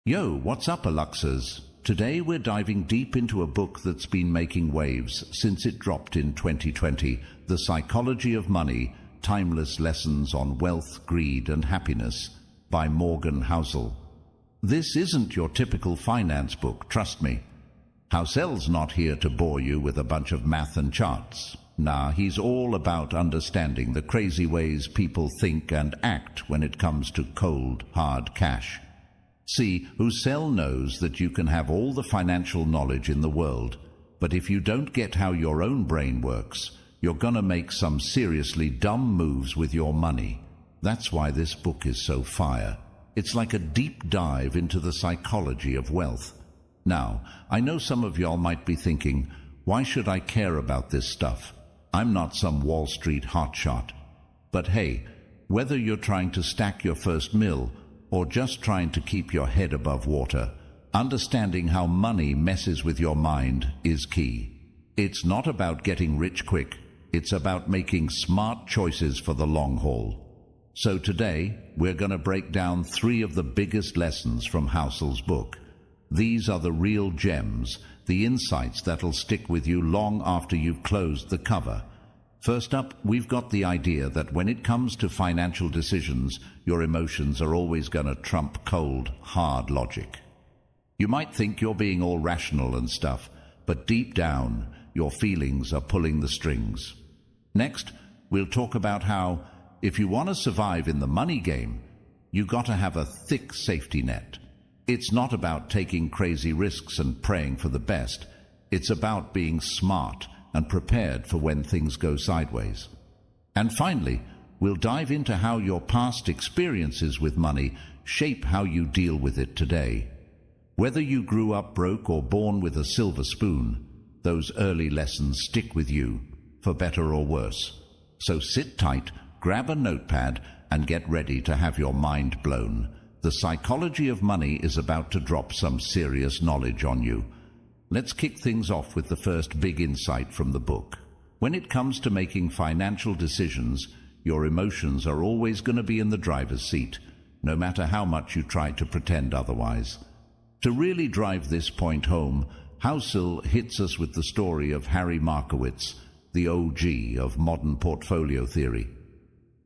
Yo, what's up, Aluxers? Today we're diving deep into a book that's been making waves since it dropped in 2020, The Psychology of Money, Timeless Lessons on Wealth, Greed and Happiness by Morgan Housel. This isn't your typical finance book, trust me. Housel's not here to bore you with a bunch of math and charts. Nah, he's all about understanding the crazy ways people think and act when it comes to cold, hard cash. See, Housel knows that you can have all the financial knowledge in the world, but if you don't get how your own brain works, you're gonna make some seriously dumb moves with your money. That's why this book is so fire. It's like a deep dive into the psychology of wealth. Now, I know some of y'all might be thinking, why should I care about this stuff? I'm not some Wall Street hotshot. But hey, whether you're trying to stack your first mill or just trying to keep your head above water, understanding how money messes with your mind is key. It's not about getting rich quick. It's about making smart choices for the long haul. So today, we're going to break down 3 of the biggest lessons from Housel's book. These are the real gems, the insights that'll stick with you long after you've closed the cover. First up, we've got the idea that when it comes to financial decisions, your emotions are always going to trump cold, hard logic. You might think you're being all rational and stuff, but deep down, your feelings are pulling the strings. Next, we'll talk about how, if you want to survive in the money game, you got to have a thick safety net. It's not about taking crazy risks and praying for the best. It's about being smart and prepared for when things go sideways. And finally, we'll dive into how your past experiences with money shape how you deal with it today. Whether you grew up broke or born with a silver spoon, those early lessons stick with you, for better or worse. So sit tight, grab a notepad, and get ready to have your mind blown. The psychology of money is about to drop some serious knowledge on you. Let's kick things off with the first big insight from the book. When it comes to making financial decisions, your emotions are always going to be in the driver's seat, no matter how much you try to pretend otherwise. To really drive this point home, Housel hits us with the story of Harry Markowitz, the OG of modern portfolio theory.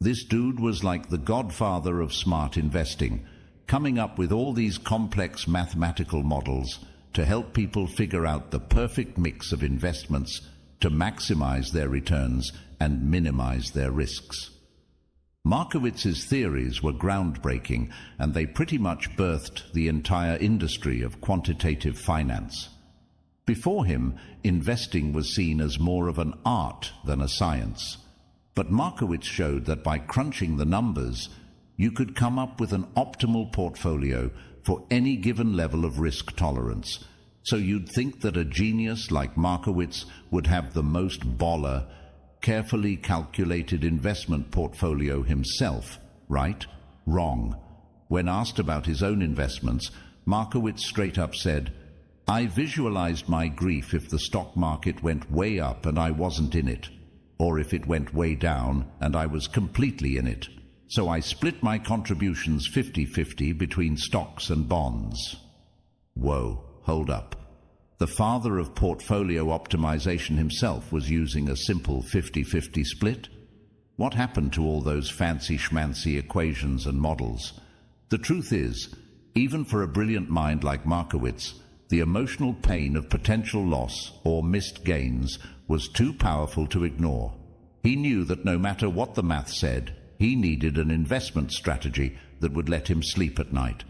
This dude was like the godfather of smart investing, coming up with all these complex mathematical models to help people figure out the perfect mix of investments to maximize their returns and minimize their risks. Markowitz's theories were groundbreaking, and they pretty much birthed the entire industry of quantitative finance. Before him, investing was seen as more of an art than a science. But Markowitz showed that by crunching the numbers, you could come up with an optimal portfolio for any given level of risk tolerance. So you'd think that a genius like Markowitz would have the most baller, carefully calculated investment portfolio himself, right? Wrong. When asked about his own investments, Markowitz straight up said, "I visualized my grief if the stock market went way up and I wasn't in it, or if it went way down and I was completely in it. So I split my contributions 50-50 between stocks and bonds." Whoa, hold up. The father of portfolio optimization himself was using a simple 50-50 split? What happened to all those fancy schmancy equations and models? The truth is, even for a brilliant mind like Markowitz, the emotional pain of potential loss or missed gains was too powerful to ignore. He knew that no matter what the math said, he needed an investment strategy that would let him sleep at night.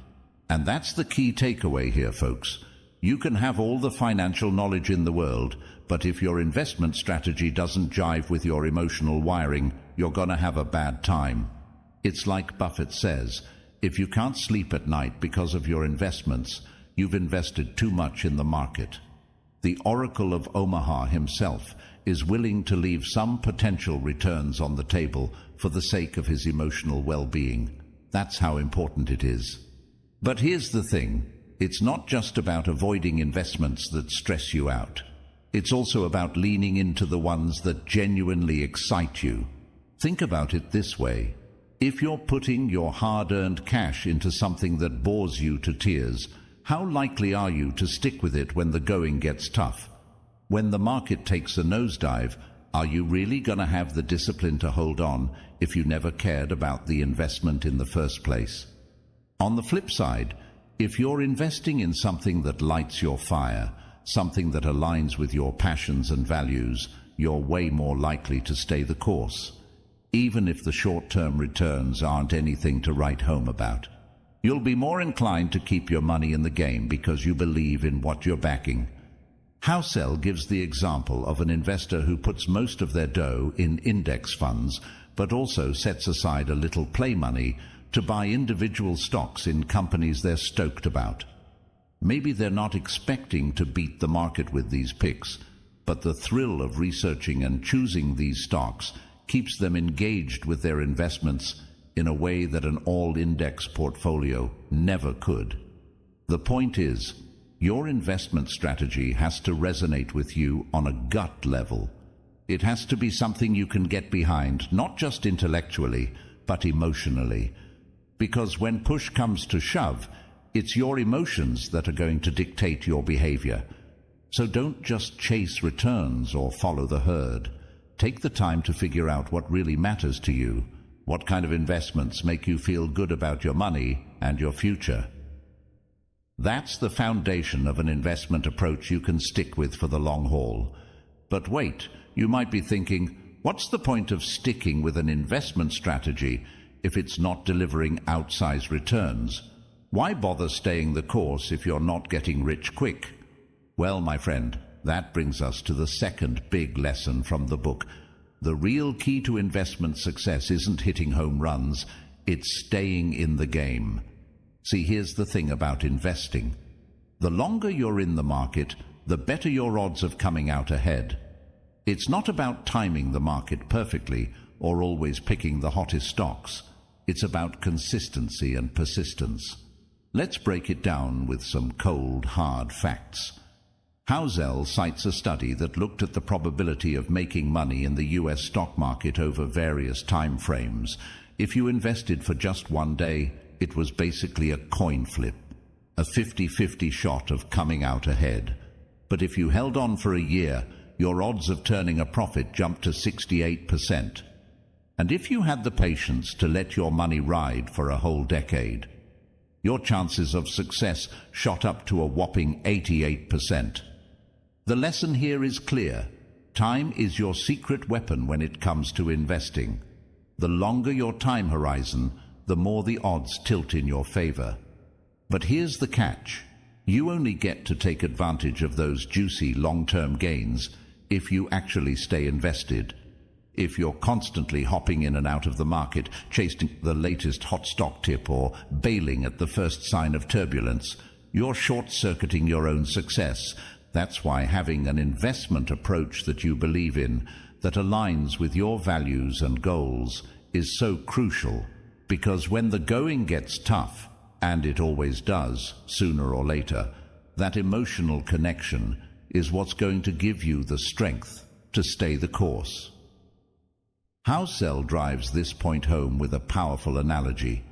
And that's the key takeaway here, folks. You can have all the financial knowledge in the world, but if your investment strategy doesn't jive with your emotional wiring, you're gonna have a bad time. It's like Buffett says, if you can't sleep at night because of your investments, you've invested too much in the market. The Oracle of Omaha himself is willing to leave some potential returns on the table for the sake of his emotional well-being. That's how important it is. But here's the thing. It's not just about avoiding investments that stress you out. It's also about leaning into the ones that genuinely excite you. Think about it this way. If you're putting your hard-earned cash into something that bores you to tears, how likely are you to stick with it when the going gets tough? When the market takes a nosedive, are you really going to have the discipline to hold on if you never cared about the investment in the first place? On the flip side, if you're investing in something that lights your fire, something that aligns with your passions and values, you're way more likely to stay the course, even if the short-term returns aren't anything to write home about. You'll be more inclined to keep your money in the game because you believe in what you're backing. Housel gives the example of an investor who puts most of their dough in index funds, but also sets aside a little play money to buy individual stocks in companies they're stoked about. Maybe they're not expecting to beat the market with these picks, but the thrill of researching and choosing these stocks keeps them engaged with their investments in a way that an all-index portfolio never could. The point is, your investment strategy has to resonate with you on a gut level. It has to be something you can get behind, not just intellectually, but emotionally. Because when push comes to shove, it's your emotions that are going to dictate your behavior. So don't just chase returns or follow the herd. Take the time to figure out what really matters to you. What kind of investments make you feel good about your money and your future? That's the foundation of an investment approach you can stick with for the long haul. But wait, you might be thinking, what's the point of sticking with an investment strategy if it's not delivering outsized returns? Why bother staying the course if you're not getting rich quick? Well, my friend, that brings us to the second big lesson from the book. The real key to investment success isn't hitting home runs, it's staying in the game. See, here's the thing about investing. The longer you're in the market, the better your odds of coming out ahead. It's not about timing the market perfectly or always picking the hottest stocks. It's about consistency and persistence. Let's break it down with some cold, hard facts. Housel cites a study that looked at the probability of making money in the US stock market over various time frames. If you invested for just one day, it was basically a coin flip, a 50-50 shot of coming out ahead. But if you held on for a year, your odds of turning a profit jumped to 68%. And if you had the patience to let your money ride for a whole decade, your chances of success shot up to a whopping 88%. The lesson here is clear. Time is your secret weapon when it comes to investing. The longer your time horizon, the more the odds tilt in your favor. But here's the catch. You only get to take advantage of those juicy long-term gains if you actually stay invested. If you're constantly hopping in and out of the market, chasing the latest hot stock tip or bailing at the first sign of turbulence, you're short-circuiting your own success. That's why having an investment approach that you believe in, that aligns with your values and goals, is so crucial. Because when the going gets tough, and it always does, sooner or later, that emotional connection is what's going to give you the strength to stay the course. Housel drives this point home with a powerful analogy.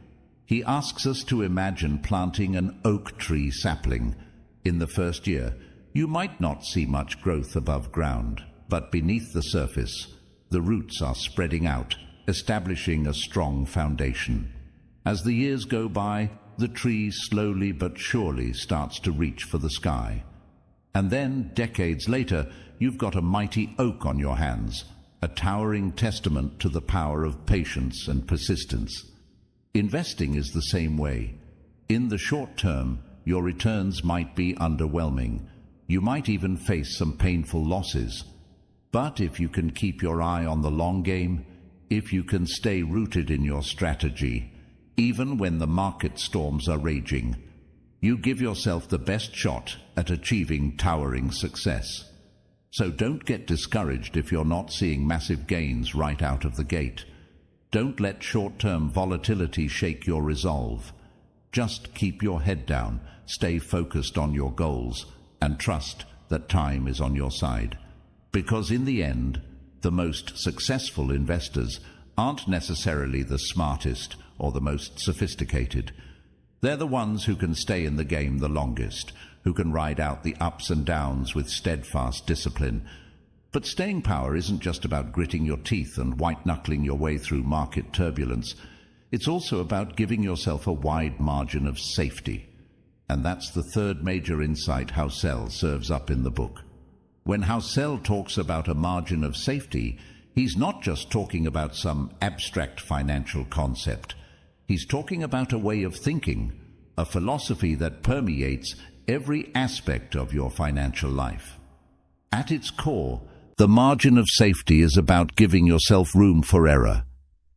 He asks us to imagine planting an oak tree sapling. In the first year, you might not see much growth above ground, but beneath the surface, the roots are spreading out, establishing a strong foundation. As the years go by, the tree slowly but surely starts to reach for the sky. And then, decades later, you've got a mighty oak on your hands, a towering testament to the power of patience and persistence. Investing is the same way. In the short term, your returns might be underwhelming. You might even face some painful losses. But if you can keep your eye on the long game, if you can stay rooted in your strategy, even when the market storms are raging, you give yourself the best shot at achieving towering success. So don't get discouraged if you're not seeing massive gains right out of the gate. Don't let short-term volatility shake your resolve. Just keep your head down, stay focused on your goals, and trust that time is on your side. Because in the end, the most successful investors aren't necessarily the smartest or the most sophisticated. They're the ones who can stay in the game the longest, who can ride out the ups and downs with steadfast discipline. But staying power isn't just about gritting your teeth and white-knuckling your way through market turbulence. It's also about giving yourself a wide margin of safety. And that's the third major insight Housel serves up in the book. When Housel talks about a margin of safety, he's not just talking about some abstract financial concept. He's talking about a way of thinking, a philosophy that permeates every aspect of your financial life. At its core, the margin of safety is about giving yourself room for error.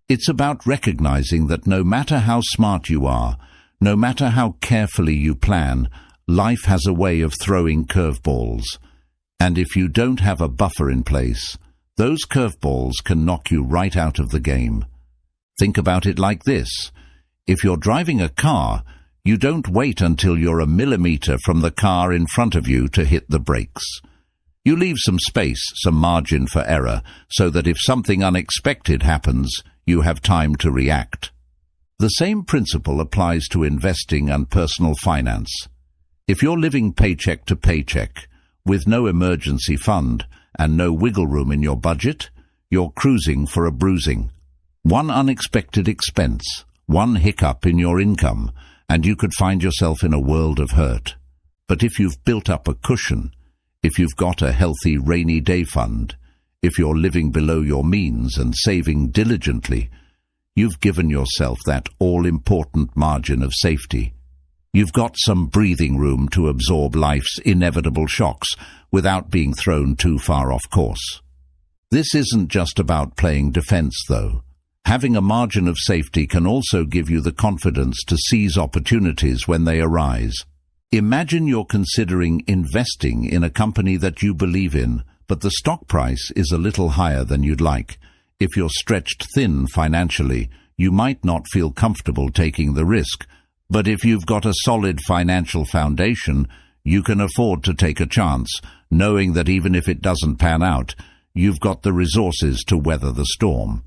It's about recognizing that no matter how smart you are, no matter how carefully you plan, life has a way of throwing curveballs. And if you don't have a buffer in place, those curveballs can knock you right out of the game. Think about it like this. If you're driving a car, you don't wait until you're a millimeter from the car in front of you to hit the brakes. You leave some space, some margin for error, so that if something unexpected happens, you have time to react. The same principle applies to investing and personal finance. If you're living paycheck to paycheck, with no emergency fund and no wiggle room in your budget, you're cruising for a bruising. One unexpected expense, one hiccup in your income, and you could find yourself in a world of hurt. But if you've built up a cushion, if you've got a healthy rainy day fund, if you're living below your means and saving diligently, you've given yourself that all-important margin of safety. You've got some breathing room to absorb life's inevitable shocks without being thrown too far off course. This isn't just about playing defense, though. Having a margin of safety can also give you the confidence to seize opportunities when they arise. Imagine you're considering investing in a company that you believe in, but the stock price is a little higher than you'd like. If you're stretched thin financially, you might not feel comfortable taking the risk, but if you've got a solid financial foundation, you can afford to take a chance, knowing that even if it doesn't pan out, you've got the resources to weather the storm.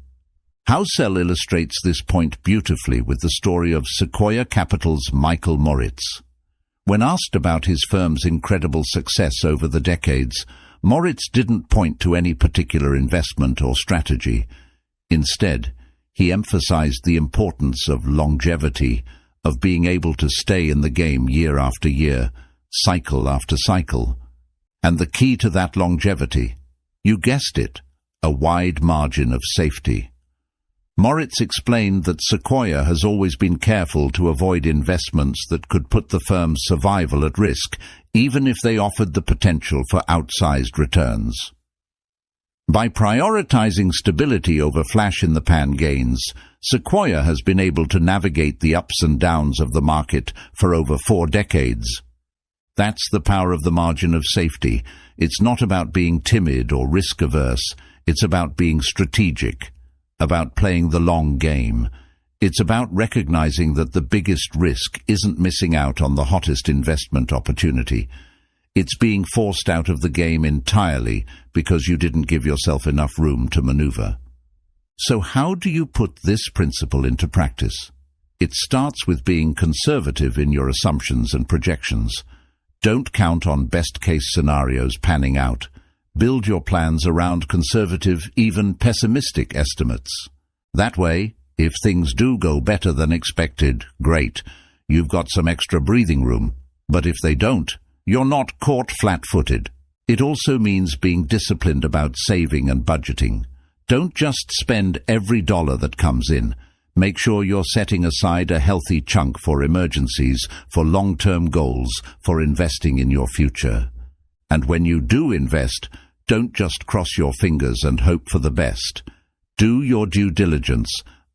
Housel illustrates this point beautifully with the story of Sequoia Capital's Michael Moritz. When asked about his firm's incredible success over the decades, Moritz didn't point to any particular investment or strategy. Instead, he emphasized the importance of longevity, of being able to stay in the game year after year, cycle after cycle. And the key to that longevity, you guessed it, a wide margin of safety. Moritz explained that Sequoia has always been careful to avoid investments that could put the firm's survival at risk, even if they offered the potential for outsized returns. By prioritizing stability over flash-in-the-pan gains, Sequoia has been able to navigate the ups and downs of the market for over 4 decades. That's the power of the margin of safety. It's not about being timid or risk-averse. It's about being strategic, about playing the long game. It's about recognizing that the biggest risk isn't missing out on the hottest investment opportunity. It's being forced out of the game entirely because you didn't give yourself enough room to maneuver. So how do you put this principle into practice? It starts with being conservative in your assumptions and projections. Don't count on best-case scenarios panning out. Build your plans around conservative, even pessimistic estimates. That way, if things do go better than expected, great, you've got some extra breathing room. But if they don't, you're not caught flat-footed. It also means being disciplined about saving and budgeting. Don't just spend every dollar that comes in. Make sure you're setting aside a healthy chunk for emergencies, for long-term goals, for investing in your future. And when you do invest, don't just cross your fingers and hope for the best. Do your due diligence,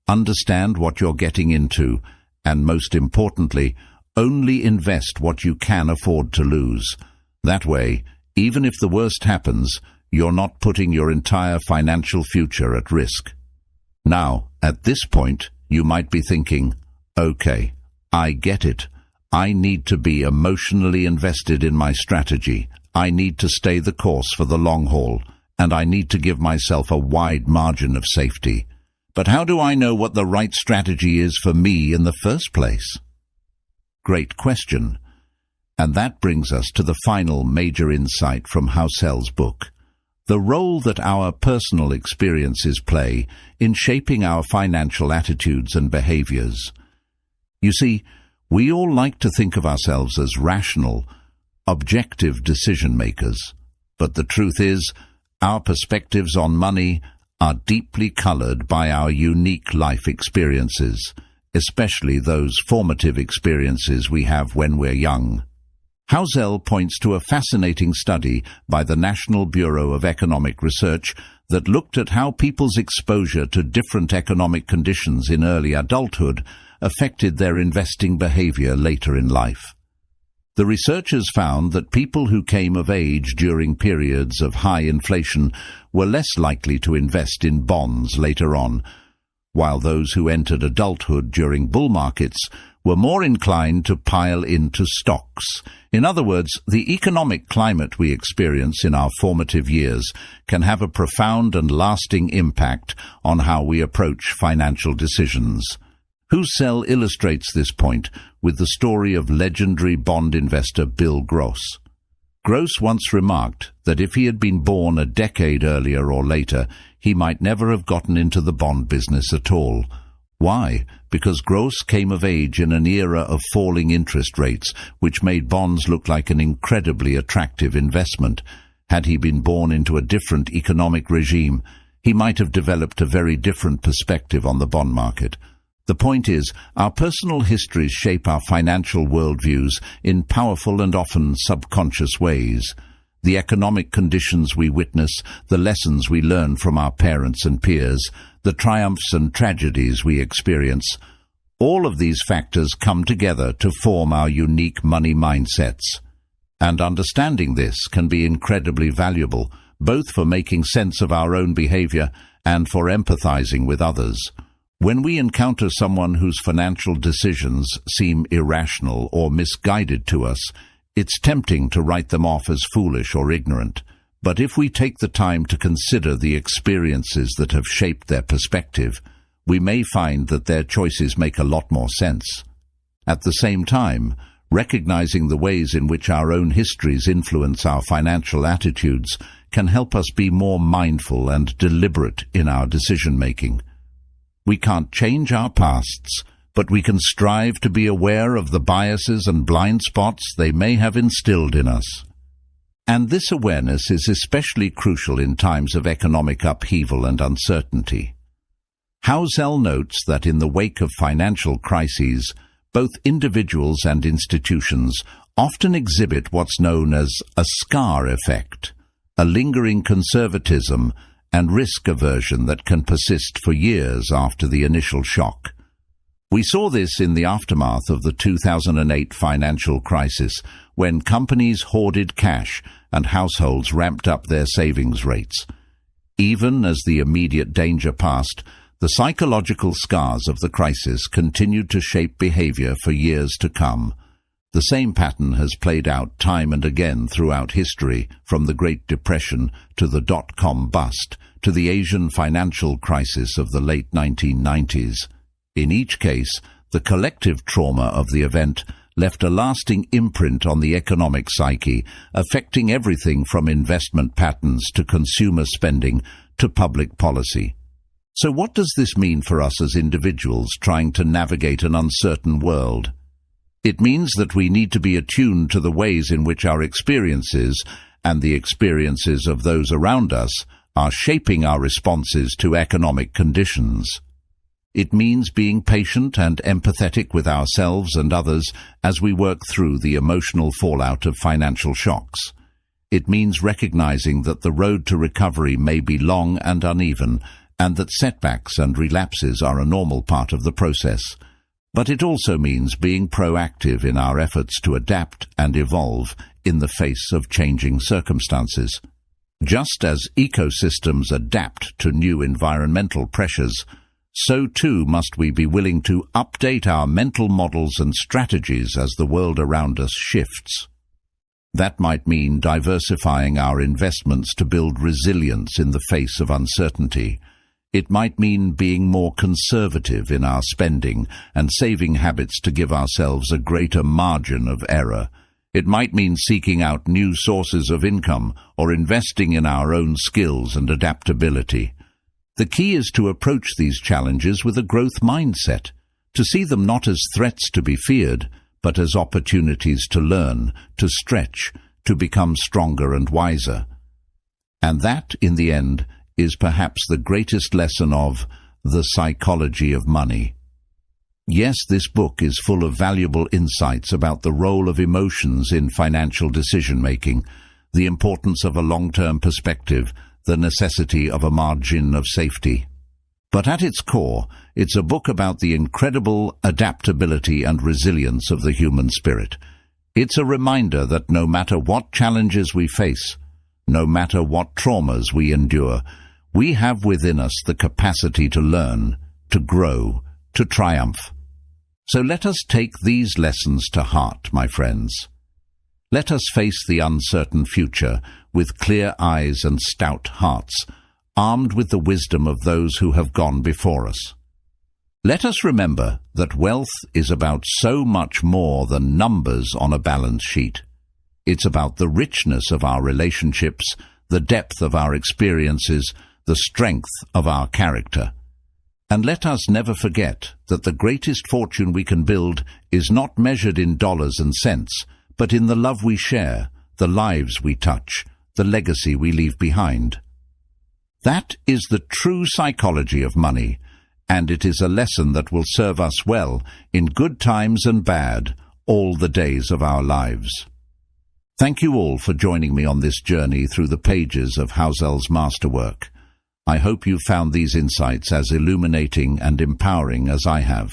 understand what you're getting into, and most importantly, only invest what you can afford to lose. That way, even if the worst happens, you're not putting your entire financial future at risk. Now, at this point, you might be thinking, okay, I get it. I need to be emotionally invested in my strategy. I need to stay the course for the long haul, and I need to give myself a wide margin of safety. But how do I know what the right strategy is for me in the first place? Great question. And that brings us to the final major insight from Housel's book: the role that our personal experiences play in shaping our financial attitudes and behaviors. You see, we all like to think of ourselves as rational, objective decision-makers, but the truth is, our perspectives on money are deeply colored by our unique life experiences, especially those formative experiences we have when we're young. Housel points to a fascinating study by the National Bureau of Economic Research that looked at how people's exposure to different economic conditions in early adulthood affected their investing behavior later in life. The researchers found that people who came of age during periods of high inflation were less likely to invest in bonds later on, while those who entered adulthood during bull markets were more inclined to pile into stocks. In other words, the economic climate we experience in our formative years can have a profound and lasting impact on how we approach financial decisions. Housel illustrates this point with the story of legendary bond investor Bill Gross. Gross once remarked that if he had been born a decade earlier or later, he might never have gotten into the bond business at all. Why? Because Gross came of age in an era of falling interest rates, which made bonds look like an incredibly attractive investment. Had he been born into a different economic regime, he might have developed a very different perspective on the bond market. The point is, our personal histories shape our financial worldviews in powerful and often subconscious ways. The economic conditions we witness, the lessons we learn from our parents and peers, the triumphs and tragedies we experience, all of these factors come together to form our unique money mindsets. And understanding this can be incredibly valuable, both for making sense of our own behavior and for empathizing with others. When we encounter someone whose financial decisions seem irrational or misguided to us, it's tempting to write them off as foolish or ignorant. But if we take the time to consider the experiences that have shaped their perspective, we may find that their choices make a lot more sense. At the same time, recognizing the ways in which our own histories influence our financial attitudes can help us be more mindful and deliberate in our decision-making. We can't change our pasts, but we can strive to be aware of the biases and blind spots they may have instilled in us. And this awareness is especially crucial in times of economic upheaval and uncertainty. Housel notes that in the wake of financial crises, both individuals and institutions often exhibit what's known as a scar effect, a lingering conservatism and risk aversion that can persist for years after the initial shock. We saw this in the aftermath of the 2008 financial crisis, when companies hoarded cash and households ramped up their savings rates. Even as the immediate danger passed, the psychological scars of the crisis continued to shape behavior for years to come. The same pattern has played out time and again throughout history, from the Great Depression to the dot-com bust to the Asian financial crisis of the late 1990s. In each case, the collective trauma of the event left a lasting imprint on the economic psyche, affecting everything from investment patterns to consumer spending to public policy. So what does this mean for us as individuals trying to navigate an uncertain world? It means that we need to be attuned to the ways in which our experiences and the experiences of those around us are shaping our responses to economic conditions. It means being patient and empathetic with ourselves and others as we work through the emotional fallout of financial shocks. It means recognizing that the road to recovery may be long and uneven, and that setbacks and relapses are a normal part of the process. But it also means being proactive in our efforts to adapt and evolve in the face of changing circumstances. Just as ecosystems adapt to new environmental pressures, so too must we be willing to update our mental models and strategies as the world around us shifts. That might mean diversifying our investments to build resilience in the face of uncertainty. It might mean being more conservative in our spending and saving habits to give ourselves a greater margin of error. It might mean seeking out new sources of income or investing in our own skills and adaptability. The key is to approach these challenges with a growth mindset, to see them not as threats to be feared, but as opportunities to learn, to stretch, to become stronger and wiser. And that, in the end, is perhaps the greatest lesson of the psychology of money. Yes, this book is full of valuable insights about the role of emotions in financial decision-making, the importance of a long-term perspective, the necessity of a margin of safety. But at its core, it's a book about the incredible adaptability and resilience of the human spirit. It's a reminder that no matter what challenges we face, no matter what traumas we endure, we have within us the capacity to learn, to grow, to triumph. So let us take these lessons to heart, my friends. Let us face the uncertain future with clear eyes and stout hearts, armed with the wisdom of those who have gone before us. Let us remember that wealth is about so much more than numbers on a balance sheet. It's about the richness of our relationships, the depth of our experiences, the strength of our character. And let us never forget that the greatest fortune we can build is not measured in dollars and cents, but in the love we share, the lives we touch, the legacy we leave behind. That is the true psychology of money, and it is a lesson that will serve us well in good times and bad, all the days of our lives. Thank you all for joining me on this journey through the pages of Housel's masterwork. I hope you found these insights as illuminating and empowering as I have.